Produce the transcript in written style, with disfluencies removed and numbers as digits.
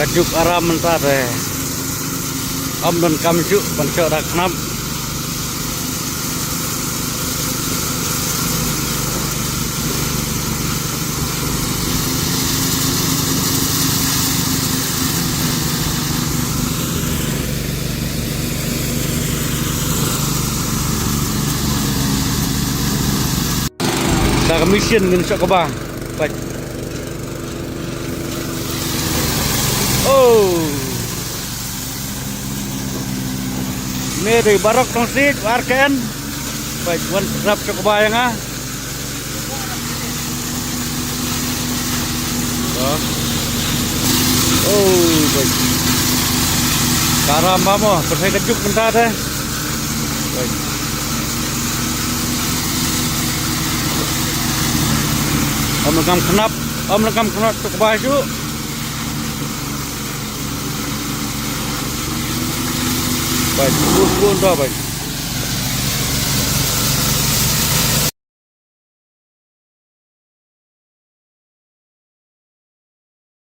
kajuk aram mentar om dan kamjuk pancok dak kenap dak mission ngin sok kebah baik. Oh, Mary barok tongsit arken baik wan rap sok bayang ah. Oh, baik. Karam mo, persai kejuk bentar deh. Baik. Om lekam kenap sok baju. Baik, pun dah baik.